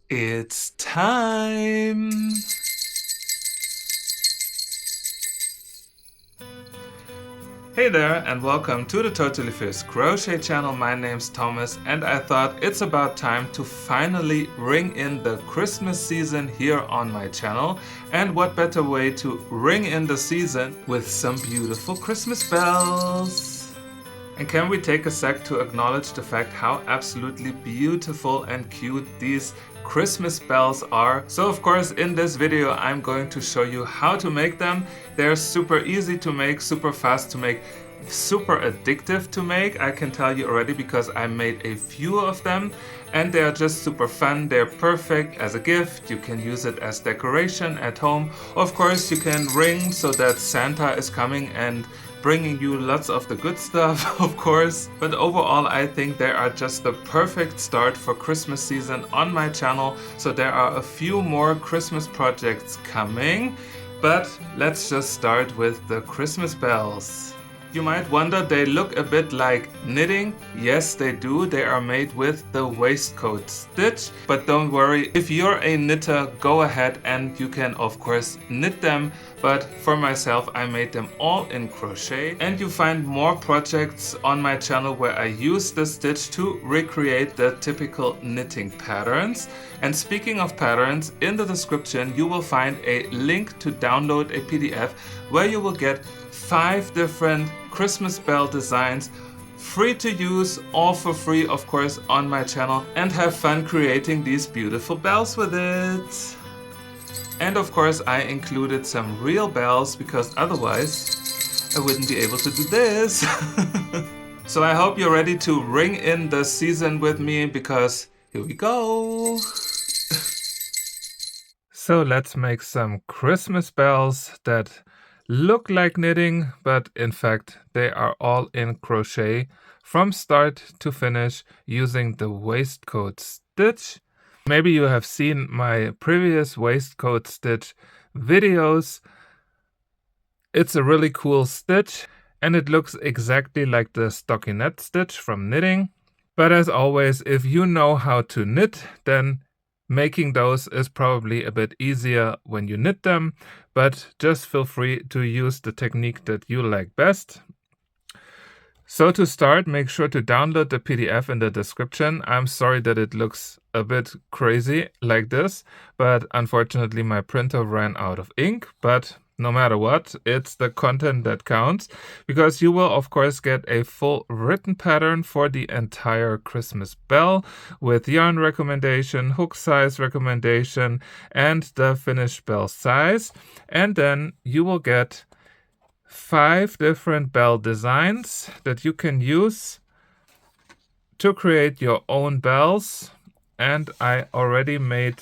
It's time! Hey there and welcome to the Totally Fierce Crochet channel. My name's Thomas and I thought it's about time to finally ring in the Christmas season here on my channel. And what better way to ring in the season with some beautiful Christmas bells. And can we take a sec to acknowledge the fact how absolutely beautiful and cute these Christmas bells are. So of course in this video I'm going to show you how to make them. They're super easy to make, super fast to make, super addictive to make, I can tell you already, because I made a few of them and they are just super fun. They're perfect as a gift. You can use it as decoration at home. Of course you can ring so that Santa is coming and bringing you lots of the good stuff, of course. But overall I think they are just the perfect start for Christmas season on my channel. So there are a few more Christmas projects coming, but let's just start with the Christmas bells. You might wonder, they look a bit like knitting. Yes, they do. They are made with the waistcoat stitch. But don't worry, if you're a knitter, go ahead and you can of course knit them. But for myself, I made them all in crochet. And you find more projects on my channel where I use the stitch to recreate the typical knitting patterns. And speaking of patterns, in the description you will find a link to download a PDF where you will get 5 different Christmas bell designs, free to use, all for free of course on my channel, and have fun creating these beautiful bells with it. And of course I included some real bells because otherwise I wouldn't be able to do this. So I hope you're ready to ring in the season with me, because here we go. So let's make some Christmas bells that look like knitting, but in fact they are all in crochet from start to finish using the waistcoat stitch. Maybe you have seen my previous waistcoat stitch videos. It's a really cool stitch and it looks exactly like the stockinette stitch from knitting. But as always, if you know how to knit, then making those is probably a bit easier when you knit them, but just feel free to use the technique that you like best. So to start, make sure to download the PDF in the description. I'm sorry that it looks a bit crazy like this, but unfortunately my printer ran out of ink. But no matter what, it's the content that counts, because you will of course get a full written pattern for the entire Christmas bell with yarn recommendation, hook size recommendation, and the finished bell size. And then you will get 5 different bell designs that you can use to create your own bells. And I already made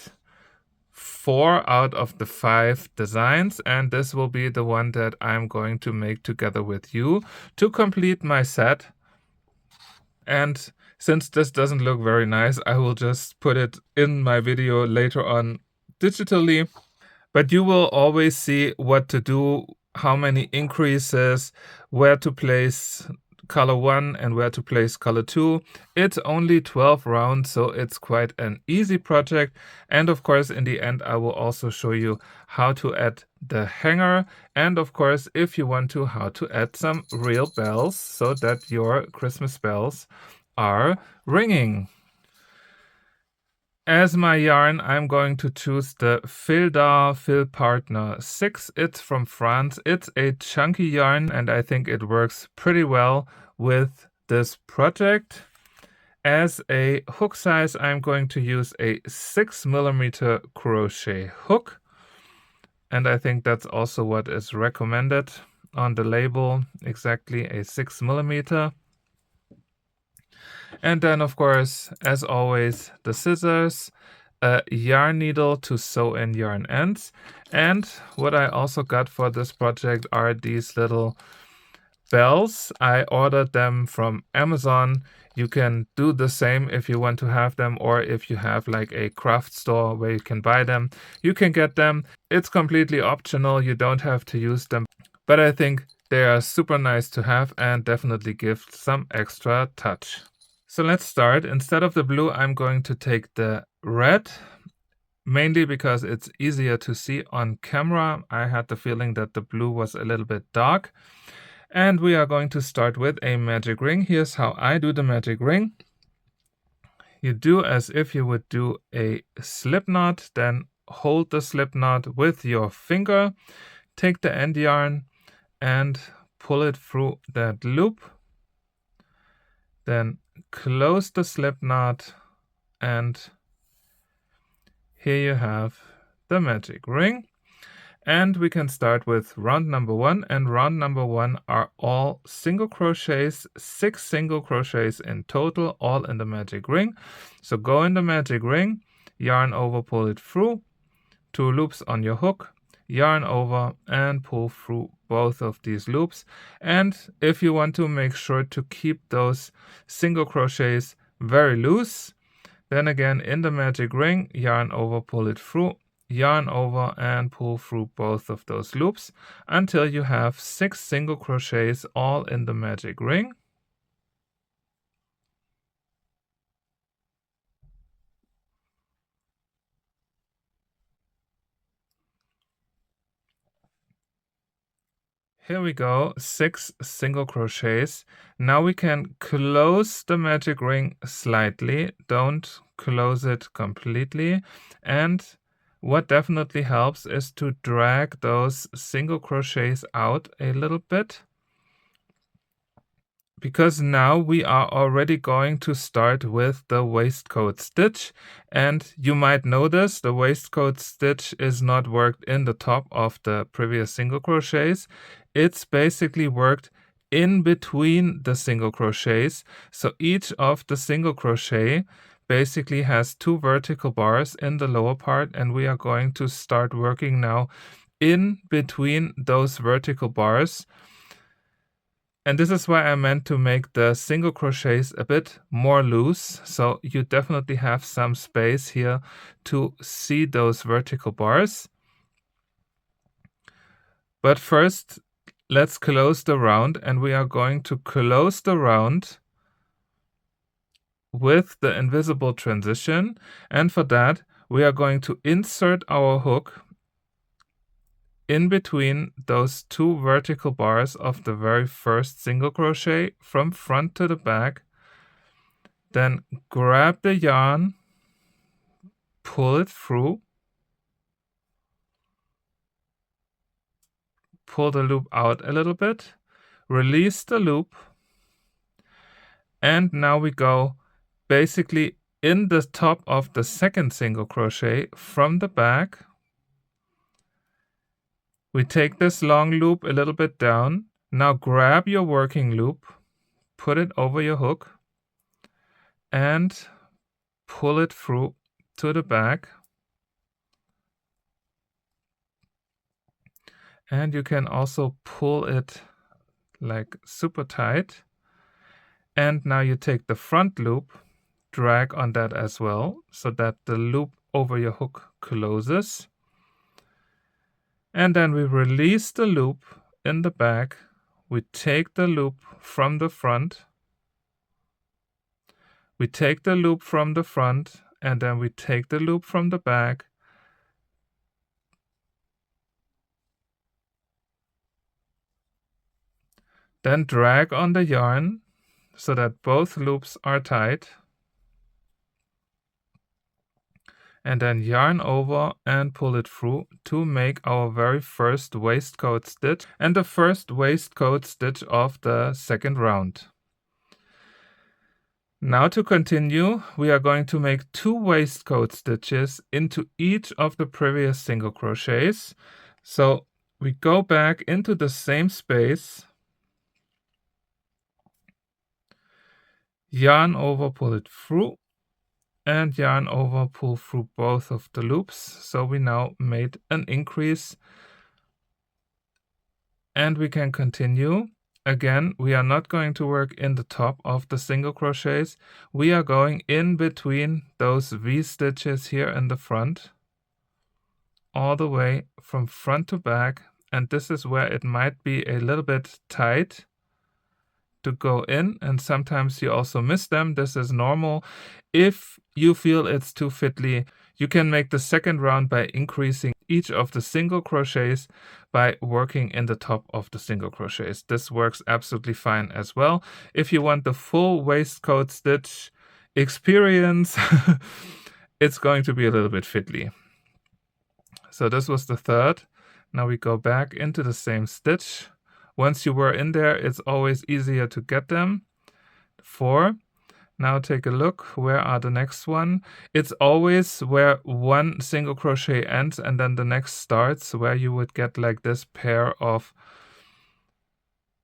4 out of the 5 designs, and this will be the one that I'm going to make together with you to complete my set. And since this doesn't look very nice, I will just put it in my video later on digitally. But you will always see what to do, how many increases, where to place color 1 and where to place color 2. It's only 12 rounds, so it's quite an easy project. And of course, in the end, I will also show you how to add the hanger. And of course, if you want to, how to add some real bells so that your Christmas bells are ringing. As my yarn, I'm going to choose the Fildar Fil Partner 6. It's from France. It's a chunky yarn and I think it works pretty well with this project. As a hook size, I'm going to use a 6mm crochet hook. And I think that's also what is recommended on the label, exactly a 6mm. And then, of course, as always, the scissors, a yarn needle to sew in yarn ends. And what I also got for this project are these little bells. I ordered them from Amazon. You can do the same if you want to have them, or if you have like a craft store where you can buy them, you can get them. It's completely optional. You don't have to use them. But I think they are super nice to have and definitely give some extra touch. So let's start. Instead of the blue, I'm going to take the red mainly because it's easier to see on camera. I had the feeling that the blue was a little bit dark. And we are going to start with a magic ring. Here's how I do the magic ring. You do as if you would do a slip knot, then hold the slip knot with your finger, take the end yarn and pull it through that loop, then close the slip knot, and here you have the magic ring. And we can start with round number 1, and round number 1 are all single crochets, 6 single crochets in total, all in the magic ring. So go in the magic ring, yarn over, pull it through, 2 loops on your hook, yarn over and pull through both of these loops. And if you want to make sure to keep those single crochets very loose, then again in the magic ring, yarn over, pull it through, yarn over and pull through both of those loops until you have 6 single crochets all in the magic ring. Here we go, 6 single crochets. Now we can close the magic ring slightly, don't close it completely. And what definitely helps is to drag those single crochets out a little bit, because now we are already going to start with the waistcoat stitch. And you might notice the waistcoat stitch is not worked in the top of the previous single crochets. It's basically worked in between the single crochets. So each of the single crochet basically has 2 vertical bars in the lower part, and we are going to start working now in between those vertical bars. And this is why I meant to make the single crochets a bit more loose, so you definitely have some space here to see those vertical bars. But first, let's close the round, and we are going to close the round with the invisible transition. And for that, we are going to insert our hook in between those 2 vertical bars of the very first single crochet from front to the back. Then grab the yarn, pull it through, pull the loop out a little bit, release the loop, and now we go basically in the top of the second single crochet from the back. We take this long loop a little bit down. Now grab your working loop, put it over your hook, and pull it through to the back. And you can also pull it like super tight. And now you take the front loop, drag on that as well, so that the loop over your hook closes. And then we release the loop in the back. We take the loop from the front. We take the loop from the front, and then we take the loop from the back. Then drag on the yarn so that both loops are tight. And then yarn over and pull it through to make our very first waistcoat stitch and the first waistcoat stitch of the second round. Now to continue, we are going to make 2 waistcoat stitches into each of the previous single crochets. So we go back into the same space, yarn over, pull it through, and yarn over, pull through both of the loops. So we now made an increase, and we can continue. Again, we are not going to work in the top of the single crochets. We are going in between those V stitches here in the front, all the way from front to back. And this is where it might be a little bit tight to go in, and sometimes you also miss them. This is normal. If you feel it's too fiddly, you can make the second round by increasing each of the single crochets by working in the top of the single crochets. This works absolutely fine as well. If you want the full waistcoat stitch experience, it's going to be a little bit fiddly. So this was the third. Now we go back into the same stitch. Once you were in there, it's always easier to get them. 4. Now take a look, where are the next one? It's always where one single crochet ends and then the next starts, where you would get like this pair of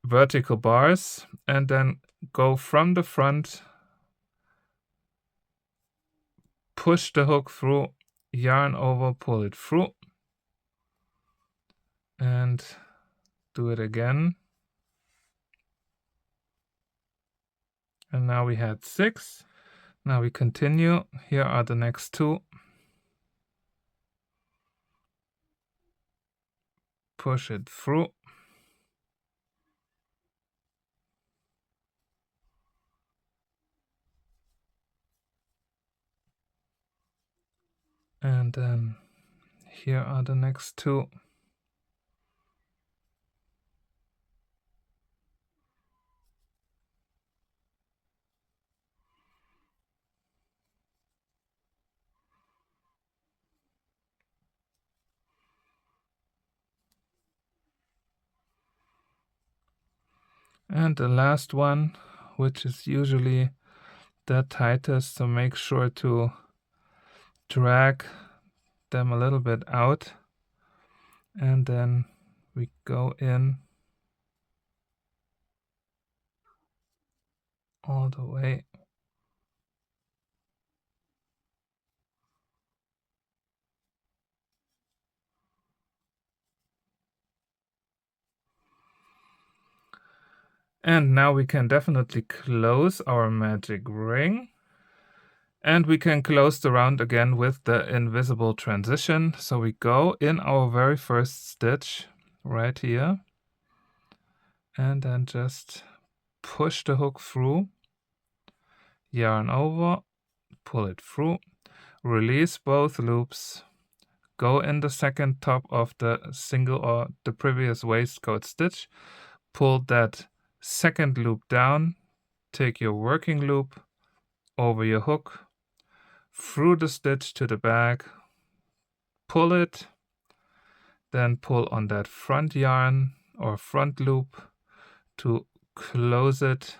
vertical bars, and then go from the front, push the hook through, yarn over, pull it through, and do it again. And now we had 6. Now we continue. Here are the next 2. Push it through. And then here are the next 2. And the last one, which is usually the tightest, so make sure to drag them a little bit out. And then we go in all the way. And now we can definitely close our magic ring. And we can close the round again with the invisible transition. So we go in our very first stitch right here. And then just push the hook through, yarn over, pull it through, release both loops, go in the second top of the single or the previous waistcoat stitch, pull that second loop down, take your working loop over your hook, through the stitch to the back, pull it, then pull on that front yarn or front loop to close it,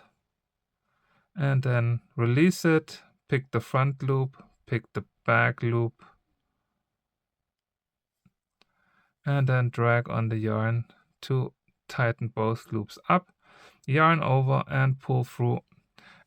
and then release it, pick the front loop, pick the back loop, and then drag on the yarn to tighten both loops up, yarn over and pull through,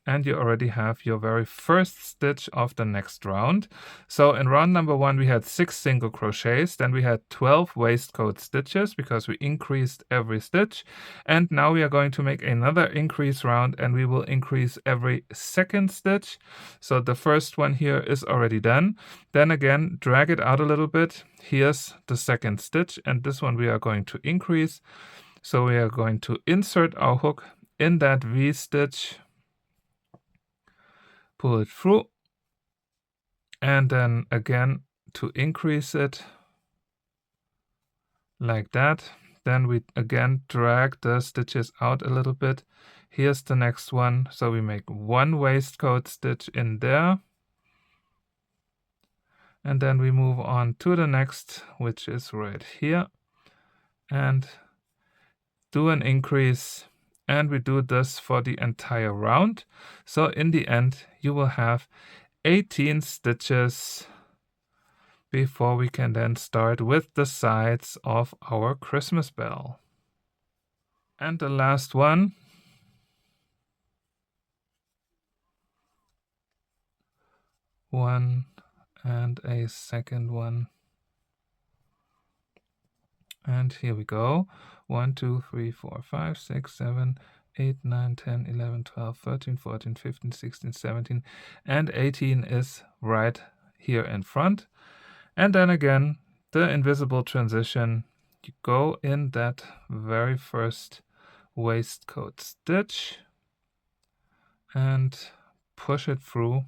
and you already have your very first stitch of the next round. So in round number 1 we had 6 single crochets, then we had 12 waistcoat stitches because we increased every stitch, and now we are going to make another increase round and we will increase every second stitch. So the first one here is already done. Then again, drag it out a little bit. Here's the second stitch, and this one we are going to increase. So we are going to insert our hook in that V stitch, pull it through, and then again to increase it like that. Then we again drag the stitches out a little bit. Here's the next one. So we make one waistcoat stitch in there, and then we move on to the next, which is right here, and do an increase, and we do this for the entire round. So in the end you will have 18 stitches before we can then start with the sides of our Christmas bell. And the last one. One and a second one. And here we go. 1, 2, 3, 4, 5, 6, 7, 8, 9, 10, 11, 12, 13, 14, 15, 16, 17, and 18 is right here in front. And then again, the invisible transition, you go in that very first waistcoat stitch and push it through,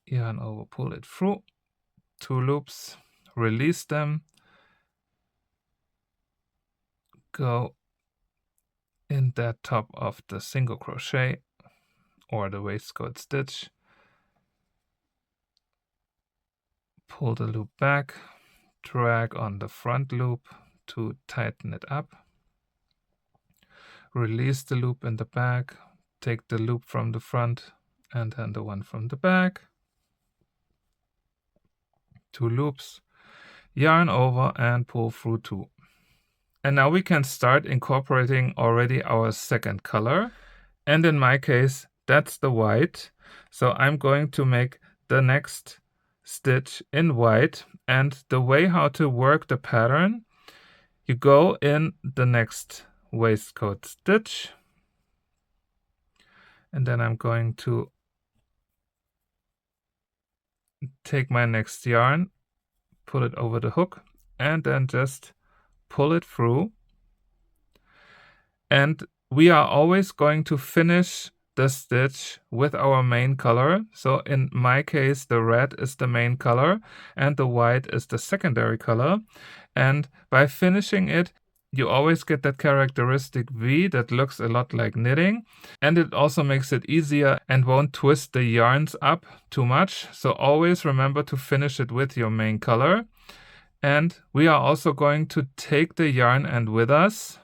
yarn over, pull it through, 2 loops, release them, go in that top of the single crochet or the waistcoat stitch, pull the loop back, drag on the front loop to tighten it up, release the loop in the back, take the loop from the front and then the one from the back, 2 loops, yarn over and pull through 2. And now we can start incorporating already our second color. And in my case, that's the white. So I'm going to make the next stitch in white. And the way how to work the pattern, you go in the next waistcoat stitch. And then I'm going to take my next yarn, pull it over the hook, and then just pull it through. And we are always going to finish the stitch with our main color. So in my case, the red is the main color and the white is the secondary color. And by finishing it, you always get that characteristic V that looks a lot like knitting. And it also makes it easier and won't twist the yarns up too much. So always remember to finish it with your main color. And we are also going to take the yarn end with us.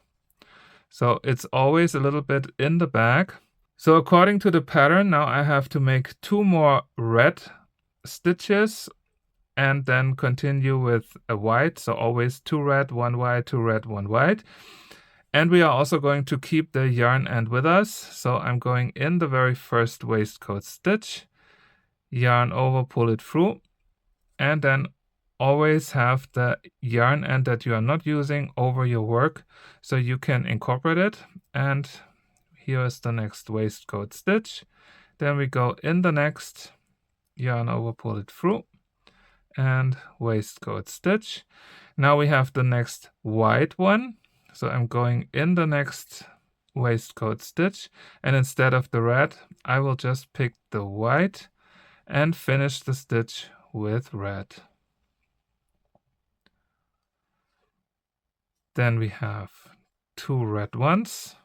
So it's always a little bit in the back. So according to the pattern, now I have to make 2 more red stitches and then continue with a white. So always 2 red, 1 white, 2 red, 1 white. And we are also going to keep the yarn end with us. So I'm going in the very first waistcoat stitch, yarn over, pull it through, and then always have the yarn end that you are not using over your work so you can incorporate it. And here is the next waistcoat stitch. Then we go in the next, yarn over, pull it through, and waistcoat stitch. Now we have the next white one. So I'm going in the next waistcoat stitch, and instead of the red, I will just pick the white and finish the stitch with red. Then we have 2 red ones.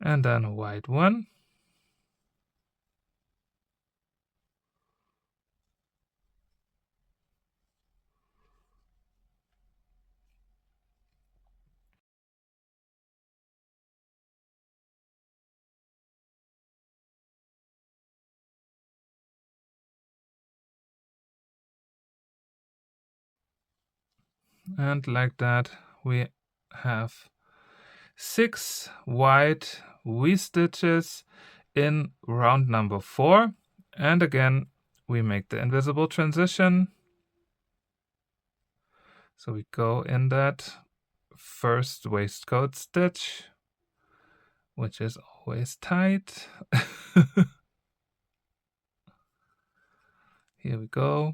And then a white one. And like that, we have 6 white V-stitches in round number 4. And again, we make the invisible transition. So we go in that first waistcoat stitch, which is always tight. Here we go.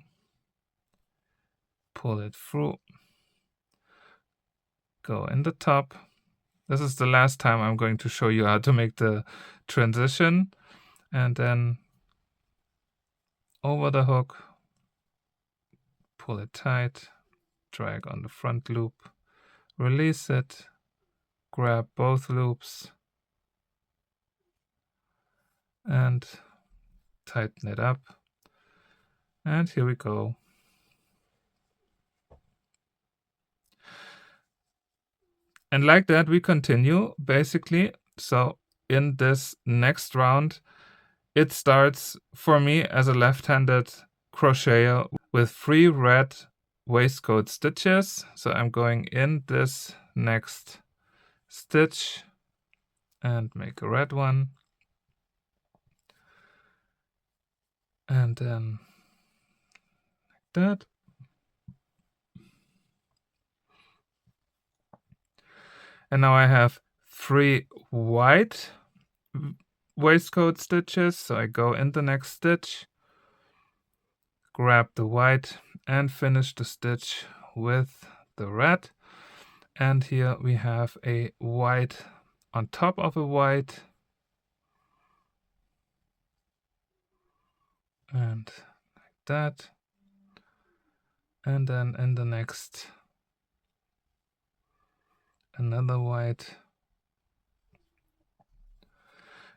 Pull it through. Go in the top. This is the last time I'm going to show you how to make the transition. And then over the hook, pull it tight, drag on the front loop, release it, grab both loops, and tighten it up. And here we go. And like that, we continue basically. So in this next round, it starts for me as a left-handed crocheter with 3 red waistcoat stitches. So I'm going in this next stitch and make a red one. And then like that. And now I have 3 white waistcoat stitches. So I go in the next stitch, grab the white and finish the stitch with the red. And here we have a white on top of a white, and like that. And then in the next, another white,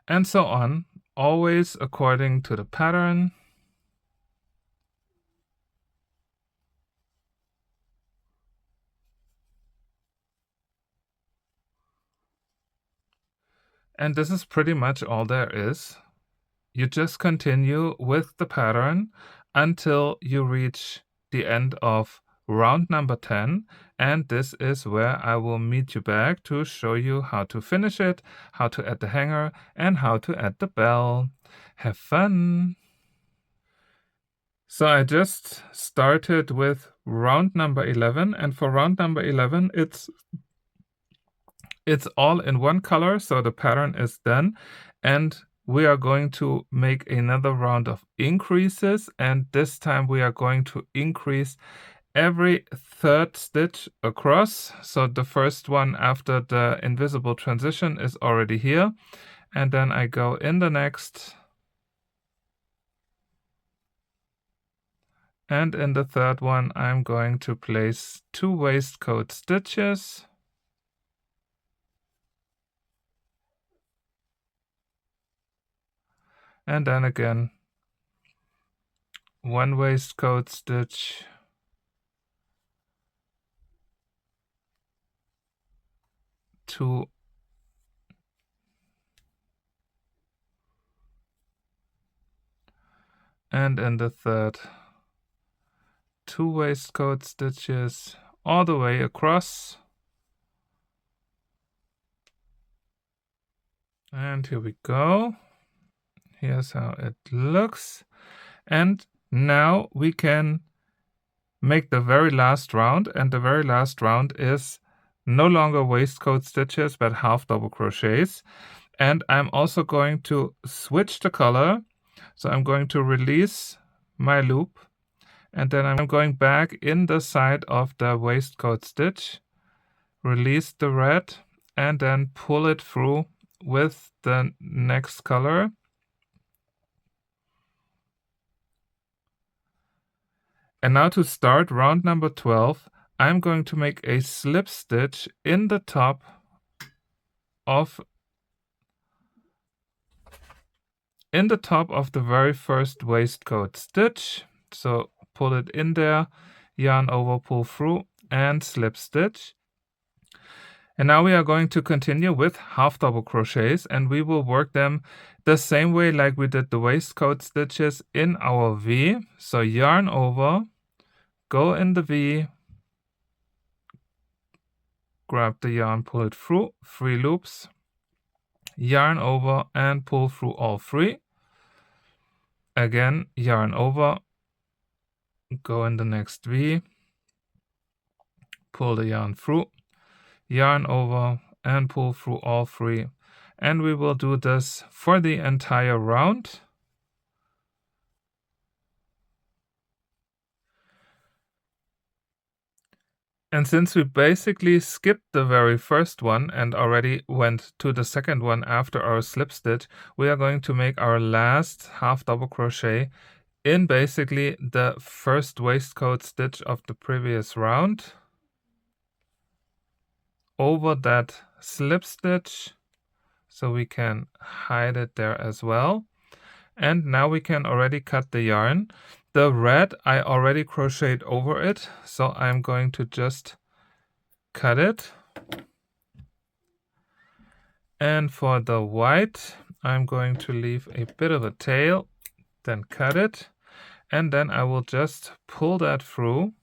and so on, always according to the pattern. And this is pretty much all there is. You just continue with the pattern until you reach the end of round number 10, and this is where I will meet you back to show you how to finish it, how to add the hanger, and how to add the bell. Have fun! So I just started with round number 11, and for round number 11 it's all in one color, so the pattern is done, and we are going to make another round of increases, and this time we are going to increase every third stitch across. So the first one after the invisible transition is already here, and then I go in the next, and in the third one I'm going to place 2 waistcoat stitches. And then again 1 waistcoat stitch, 2, and in the third 2 waistcoat stitches all the way across. And here we go. Here's how it looks. And now we can make the very last round, and the very last round is no longer waistcoat stitches but half double crochets. And I'm also going to switch the color, so I'm going to release my loop, and then I'm going back in the side of the waistcoat stitch, release the red, and then pull it through with the next color. And now to start round number 12, I'm going to make a slip stitch in the top of the very first waistcoat stitch. So pull it in there, yarn over, pull through, and slip stitch. And now we are going to continue with half double crochets, and we will work them the same way like we did the waistcoat stitches in our V. So yarn over, go in the V, grab the yarn, pull it through, 3 loops, yarn over and pull through all 3. Again, yarn over, go in the next V, pull the yarn through, yarn over and pull through all 3. And we will do this for the entire round. And since we basically skipped the very first one and already went to the second one after our slip stitch, we are going to make our last half double crochet in basically the first waistcoat stitch of the previous round, over that slip stitch, so we can hide it there as well. And now we can already cut the yarn. The red I already crocheted over it, so I'm going to just cut it. And for the white, I'm going to leave a bit of a tail, then cut it, and then I will just pull that through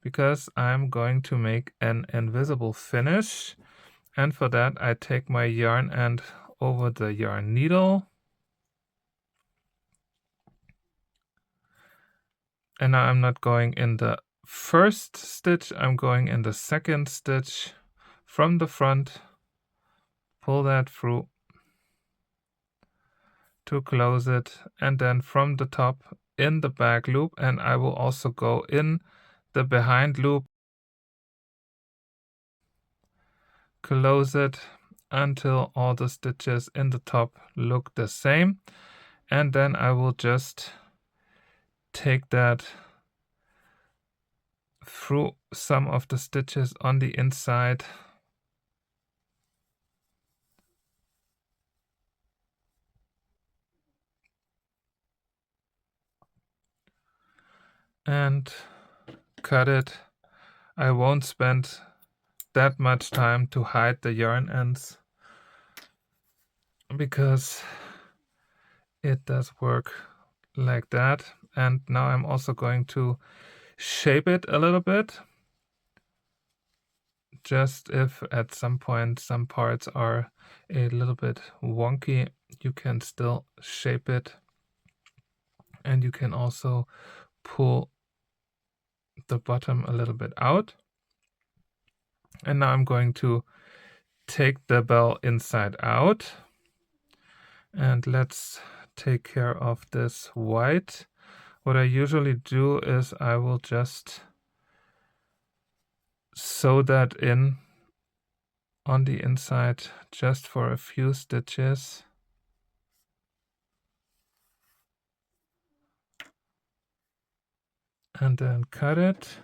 because I'm going to make an invisible finish. And for that, I take my yarn end over the yarn needle. And now I'm not going in the first stitch, I'm going in the second stitch from the front, pull that through to close it, and then from the top in the back loop, and I will also go in the behind loop, close it until all the stitches in the top look the same, and then I will just take that through some of the stitches on the inside and cut it. I won't spend that much time to hide the yarn ends because it does work like that. And now I'm also going to shape it a little bit, just if at some point some parts are a little bit wonky, you can still shape it, and you can also pull the bottom a little bit out. And now I'm going to take the bell inside out, and let's take care of this white. What I usually do is I will just sew that in on the inside just for a few stitches. And then cut it.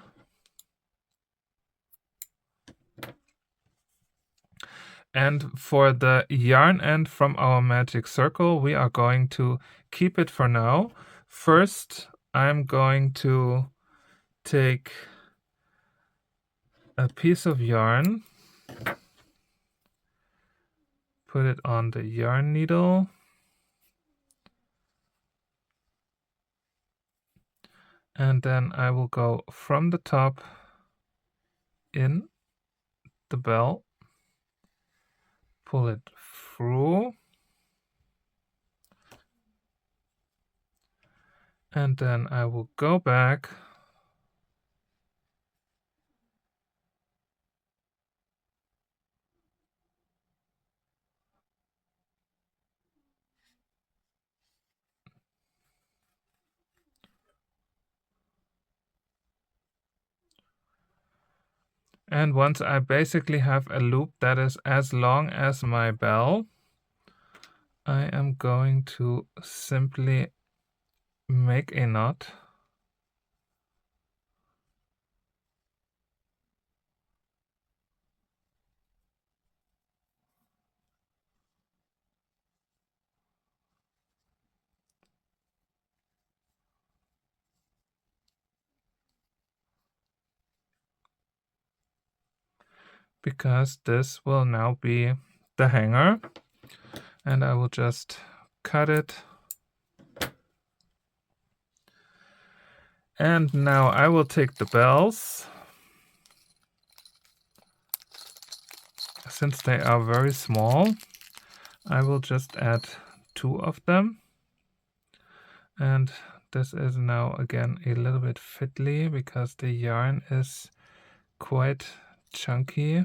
And for the yarn end from our magic circle, we are going to keep it for now. First, I'm going to take a piece of yarn, put it on the yarn needle, and then I will go from the top in the bell, pull it through, and then I will go back and once I basically have a loop that is as long as my bell, I am going to simply make a knot. Because this will now be the hanger, and I will just cut it. And now I will take the bells, since they are very small, I will just add 2 of them, and this is now again a little bit fiddly because the yarn is quite chunky.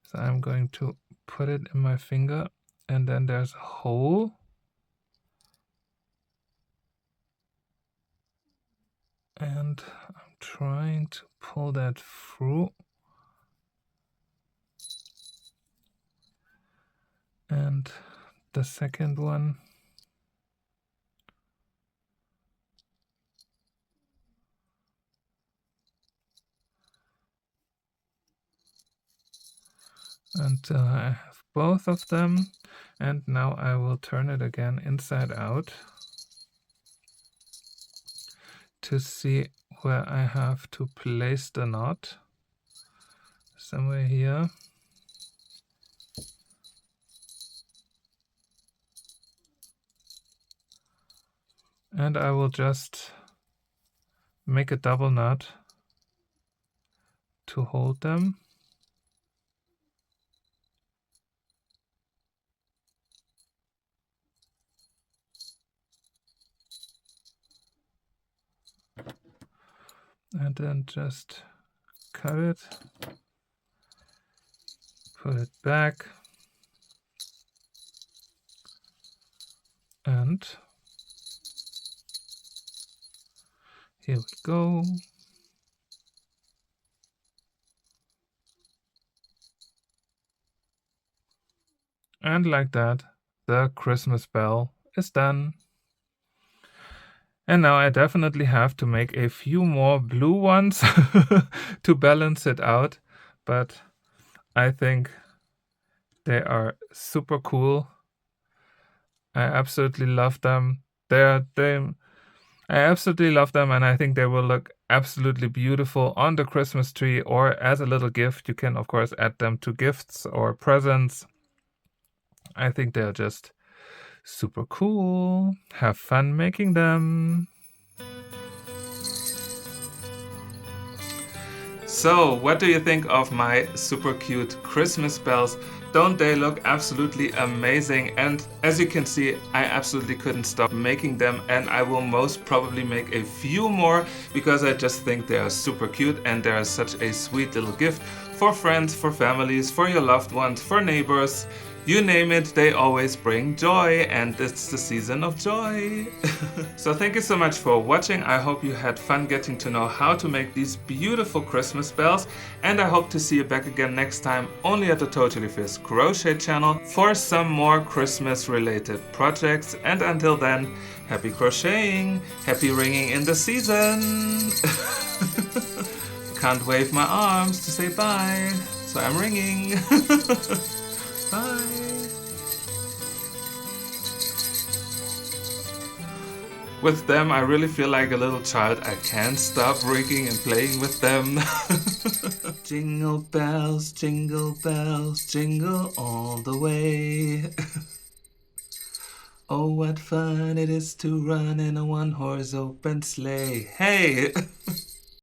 So I'm going to put it in my finger, and then there's a hole. And I'm trying to pull that through. And the second one. Until I have both of them. And now I will turn it again inside out to see where I have to place the knot. Somewhere here. And I will just make a double knot to hold them. And then just cut it, put it back, and Here we go. And like that, the Christmas bell is done. And now I definitely have to make a few more blue ones to balance it out. But I think they are super cool. I absolutely love them. I absolutely love them, and I think they will look absolutely beautiful on the Christmas tree or as a little gift. You can, of course, add them to gifts or presents. I think they're just super cool. Have fun making them. So, what do you think of my super cute Christmas bells? Don't they look absolutely amazing? And as you can see, I absolutely couldn't stop making them, and I will most probably make a few more because I just think they are super cute and they are such a sweet little gift for friends, for families, for your loved ones, for neighbors. You name it, they always bring joy, and it's the season of joy. So thank you so much for watching. I hope you had fun getting to know how to make these beautiful Christmas bells, and I hope to see you back again next time only at the Totally Fierce Crochet channel for some more Christmas related projects. And until then, happy crocheting, happy ringing in the season. Can't wave my arms to say bye, so I'm ringing. Bye. With them, I really feel like a little child. I can't stop ringing and playing with them. Jingle bells, jingle all the way. Oh, what fun it is to run in a one-horse open sleigh. Hey!